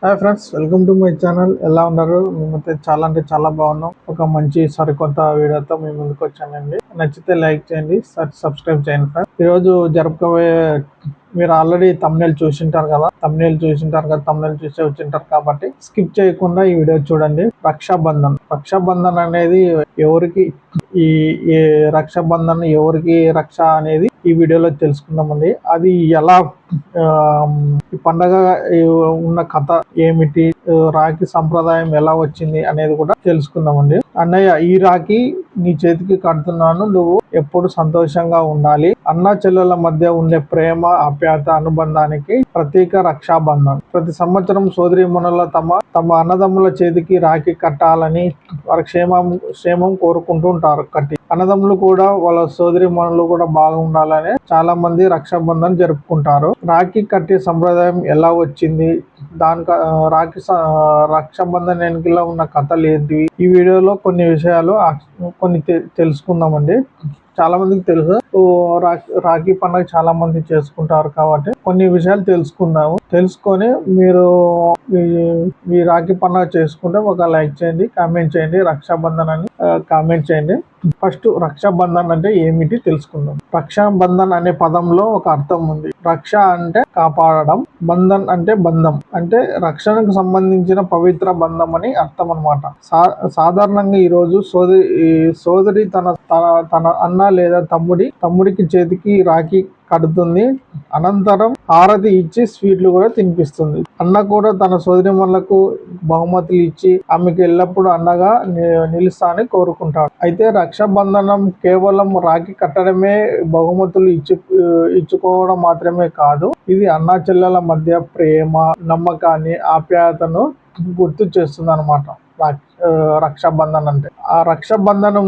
Hi friends, welcome to my channel. ఎలా ఉన్నారు? మేమైతే చాలా అంటే చాలా బాగున్నాం. ఒక మంచి సరికొత్త వీడియోతో మీ ముందుకు వచ్చానండి. నచ్చితే లైక్ చేయండి, సబ్స్క్రైబ్ చేయండి ఫ్రెండ్స్. ఈరోజు జరుపుకోబోయే, మీరు ఆల్రెడీ తమ్నేల్ చూసింటారు కదా, తమ్నేల్ చూసి వచ్చింటారు కాబట్టి స్కిప్ చేయకుండా ఈ వీడియో చూడండి. రక్షాబంధన్ అనేది ఎవరికి, ఈ రక్షాబంధన్ ఎవరికి రక్ష అనేది ఈ వీడియోలో తెలుసుకుందామండి. అది ఎలా, ఈ పండగ ఉన్న కథ ఏమిటి, రాఖీ సంప్రదాయం ఎలా వచ్చింది అనేది కూడా తెలుసుకుందామండి. అన్నయ్య, ఈ రాఖీ నీ చేతికి కడుతున్నాను, నువ్వు ఎప్పుడు సంతోషంగా ఉండాలి. అన్న చెల్లెల మధ్య ఉండే ప్రేమ, ఆప్యాయత, అనుబంధానికి ప్రతీక రక్షాబంధన్. ప్రతి సంవత్సరం సోదరీమణుల తమ అన్నదమ్ముల చేతికి రాఖీ కట్టాలని వారి క్షేమం కోరుకుంటూ ఉంటారు. అన్నదమ్ములు కూడా వాళ్ళ సోదరీమణులు కూడా బాగుండాలని చాలా మంది రక్షాబంధన్ జరుపుకుంటారు. రాఖీ కట్టే సంప్రదాయం ఎలా వచ్చింది, దానికి రక్షాబంధన్ వెనుకలో ఉన్న కథలు ఏంటివి, ఈ వీడియోలో కొన్ని విషయాలు తెలుసుకుందామండి. చాలా మందికి తెలుసు, రాఖీ పండుగ చాలా మంది చేసుకుంటారు కాబట్టి కొన్ని విషయాలు తెలుసుకొని మీరు ఈ రాఖీ పండుగ చేసుకుంటే ఒక లైక్ చేయండి, కామెంట్ చేయండి, రక్షాబంధన్ అని కామెంట్ చేయండి. ఫస్ట్ రక్షాబంధన్ అంటే ఏమిటి తెలుసుకుందాం. రక్షాబంధన్ అనే పదంలో ఒక అర్థం ఉంది. రక్ష అంటే కాపాడడం, బంధన్ అంటే బంధం, అంటే రక్షణకు సంబంధించిన పవిత్ర బంధం అని అర్థం అనమాట. సాధారణంగా ఈ రోజు సోదరి తన అన్న లేదా తమ్ముడికి చేతికి రాఖీ కడుతుంది. అనంతరం హారతి ఇచ్చి స్వీట్లు కూడా తినిపిస్తుంది. అన్న కూడా తన సోదరిమణులకు బహుమతులు ఇచ్చి ఆమెకు ఎల్లప్పుడూ అన్నగా నిలుస్తానని కోరుకుంటాడు. అయితే రక్షాబంధనం కేవలం రాఖీ కట్టడమే, బహుమతులు ఇచ్చుకోవడం మాత్రమే కాదు. ఇది అన్నా చెల్లెల మధ్య ప్రేమ, నమ్మకాన్ని, ఆప్యాయతను గుర్తు చేస్తుంది అనమాట. రక్షాబంధన్ అంటే, ఆ రక్షాబంధన్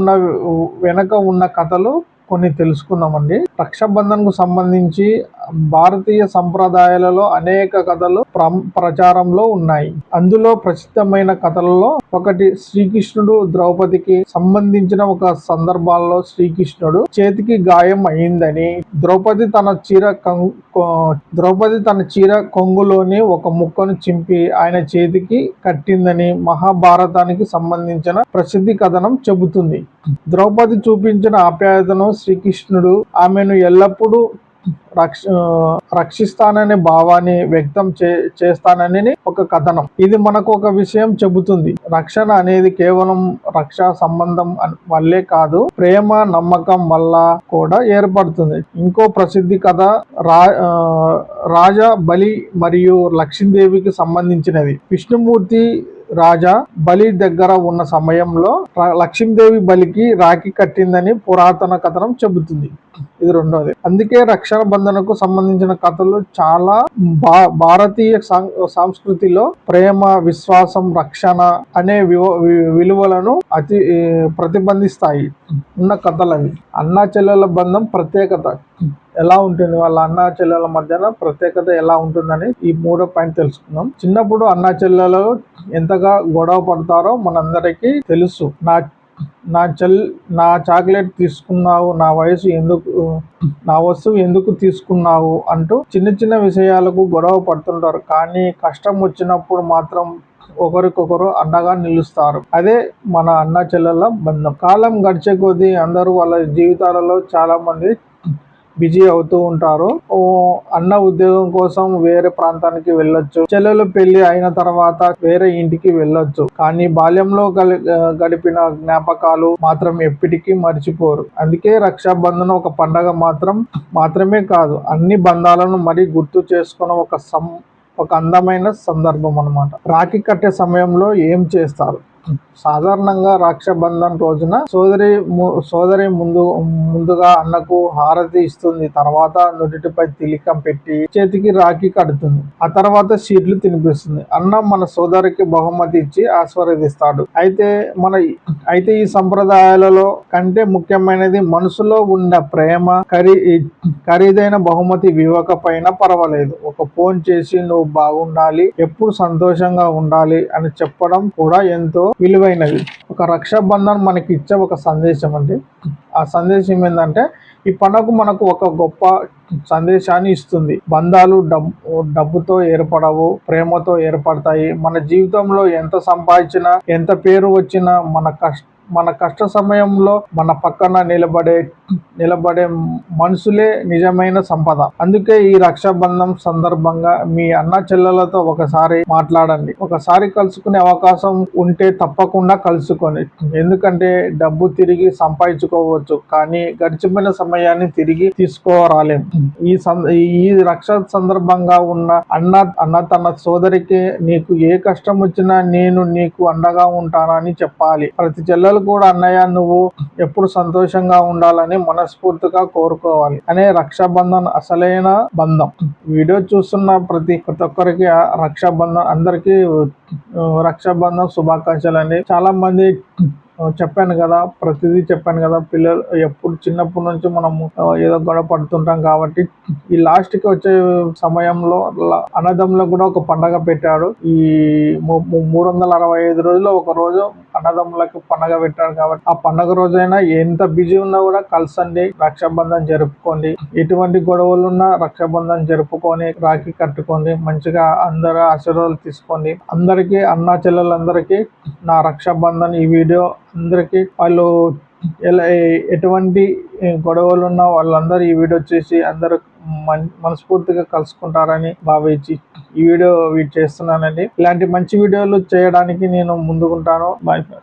వెనక ఉన్న కథలు కొన్ని తెలుసుకుందామండి. రక్షాబంధన్ కు సంబంధించి భారతీయ సంప్రదాయాలలో అనేక కథలు ప్రచారంలో ఉన్నాయి. అందులో ప్రసిద్ధమైన కథలలో ఒకటి శ్రీకృష్ణుడు ద్రౌపదికి సంబంధించిన ఒక సందర్భాల్లో శ్రీకృష్ణుడు చేతికి గాయం అయిందని, ద్రౌపది తన చీర కొంగులోని ఒక ముక్కను చింపి ఆయన చేతికి కట్టిందని మహాభారతానికి సంబంధించిన ప్రసిద్ధి కథనం చెబుతుంది. ద్రౌపది చూపించిన ఆప్యాయతను శ్రీకృష్ణుడు ఆమెను ఎల్లప్పుడూ రక్షిస్తాననే భావాన్ని వ్యక్తం చేస్తానని ఒక కథనం. ఇది మనకు ఒక విషయం చెబుతుంది. రక్షణ అనేది కేవలం రక్షా సంబంధం వల్లే కాదు, ప్రేమ, నమ్మకం వల్ల కూడా ఏర్పడుతుంది. ఇంకో ప్రసిద్ధి కథ రాజా బలి మరియు లక్ష్మీదేవికి సంబంధించినది. విష్ణుమూర్తి రాజా బలి దగ్గర ఉన్న సమయంలో లక్ష్మీదేవి బలికి రాఖీ కట్టిందని పురాతన కథనం చెబుతుంది. ఇది రెండోది. అందుకే రక్షణ బంధనకు సంబంధించిన కథలు చాలా భారతీయ సంస్కృతిలో ప్రేమ, విశ్వాసం, రక్షణ అనే విలువలను ప్రతిబంధిస్తాయి ఉన్న కథలు అవి. అన్నా చెల్లెల బంధం ప్రత్యేకత ఎలా ఉంటుంది, వాళ్ళ అన్నా చెల్లెల మధ్యన ప్రత్యేకత ఎలా ఉంటుందని ఈ మూడో పాయింట్ తెలుసుకుందాం. చిన్నప్పుడు అన్నా చెల్లెలు ఎంతగా గొడవ పడతారో మనందరికీ తెలుసు. నా చాక్లెట్ తీసుకున్నావు, నా వస్తువు ఎందుకు తీసుకున్నావు అంటూ చిన్న చిన్న విషయాలకు గొడవ పడుతుంటారు. కానీ కష్టం వచ్చినప్పుడు మాత్రం ఒకరికొకరు అండగా నిలుస్తారు. అదే మన అన్న చెల్లెల బంధం. కాలం గడిచే కొద్దీ అందరూ వాళ్ళ జీవితాలలో చాలా మంది బిజీ అవుతూ ఉంటారు. అన్న ఉద్యోగం కోసం వేరే ప్రాంతానికి వెళ్ళొచ్చు, చెల్లెలు పెళ్లి అయిన తర్వాత వేరే ఇంటికి వెళ్ళొచ్చు. కానీ బాల్యంలో గడిపిన జ్ఞాపకాలు మాత్రం ఎప్పటికీ మర్చిపోరు. అందుకే రక్షాబంధన్ ఒక పండగ మాత్రమే కాదు, అన్ని బంధాలను మరి గుర్తు చేసుకున్న ఒక అందమైన సందర్భం అన్నమాట. రాఖీ కట్టే సమయంలో ఏం చేస్తారు? సాధారణంగా రక్షాబంధన్ రోజున సోదరి ముందుగా అన్నకు హారతి ఇస్తుంది. తర్వాత నుదుటిపై తిలకం పెట్టి చేతికి రాఖీ కడుతుంది. ఆ తర్వాత స్వీట్లు తినిపిస్తుంది. అన్న మన సోదరికి బహుమతి ఇచ్చి ఆశీర్వదిస్తాడు. అయితే ఈ సంప్రదాయాలలో కంటే ముఖ్యమైనది మనసులో ఉన్న ప్రేమ. ఖరీదైన బహుమతి ఇవ్వకపోయినా పర్వాలేదు, ఒక ఫోన్ చేసి నువ్వు బాగుండాలి, ఎప్పుడు సంతోషంగా ఉండాలి అని చెప్పడం కూడా ఎంతో విలువైనది. ఒక రక్షాబంధన్ మనకి ఇచ్చే ఒక సందేశం అండి. ఆ సందేశం ఏంటంటే ఈ పండుగ మనకు ఒక గొప్ప సందేశాన్ని ఇస్తుంది. బంధాలు డబ్బుతో ఏర్పడవు, ప్రేమతో ఏర్పడతాయి. మన జీవితంలో ఎంత సంపాదించినా, ఎంత పేరు వచ్చినా, మన కష్ట సమయంలో మన పక్కన నిలబడే మనుషులే నిజమైన సంపద. అందుకే ఈ రక్షాబంధం సందర్భంగా మీ అన్న చెల్లెలతో ఒకసారి మాట్లాడండి. ఒకసారి కలుసుకునే అవకాశం ఉంటే తప్పకుండా కలుసుకొని. ఎందుకంటే డబ్బు తిరిగి సంపాదించుకోవచ్చు, కానీ గడిచిపోయిన సమయాన్ని తిరిగి తీసుకోరాలేం. ఈ రక్ష సందర్భంగా ఉన్న అన్న తన సోదరికి నీకు ఏ కష్టం వచ్చినా నేను నీకు అండగా ఉంటానని చెప్పాలి. ప్రతి చెల్లెలు కూడా అన్నయ్య నువ్వు ఎప్పుడు సంతోషంగా ఉండాలని మనస్ఫూర్తిగా కోరుకోవాలి అనే రక్షాబంధన్ అసలైన బంధం. వీడియో చూస్తున్న ప్రతి ఒక్కరికి రక్షాబంధన్ అందరికీ రక్షాబంధన్ శుభాకాంక్షలు అండి. చాలా మంది చెప్పాను కదా, ప్రతిదీ చెప్పాను కదా, పిల్లలు ఎప్పుడు చిన్నప్పటి నుంచి మనము ఏదో గొడవ పడుతుంటాం కాబట్టి ఈ లాస్ట్ కి వచ్చే సమయంలో అన్నదమ్ములకు కూడా ఒక పండగ పెట్టాడు. ఈ 365 రోజుల్లో ఒక రోజు అన్నదమ్ములకు పండగ పెట్టాడు కాబట్టి ఆ పండగ రోజైనా ఎంత బిజీ ఉన్నా కూడా కలిసండి, రక్షాబంధన్ జరుపుకోండి. ఎటువంటి గొడవలు ఉన్నా రక్షాబంధన్ జరుపుకొని రాఖీ కట్టుకోండి. మంచిగా అందరూ ఆశీర్వాదాలు తీసుకోండి. అందరికీ అన్నా చెల్లెలందరికీ నా రక్షాబంధన్ ఈ వీడియో అందరికీ వాళ్ళు ఎటువంటి గొడవలు ఉన్నా వాళ్ళందరూ ఈ వీడియో చేసి అందరూ మనస్ఫూర్తిగా కలుసుకుంటారని భావించి ఈ వీడియో చేస్తున్నానండి. ఇలాంటి మంచి వీడియోలు చేయడానికి నేను ముందుకుంటాను. Bye friends.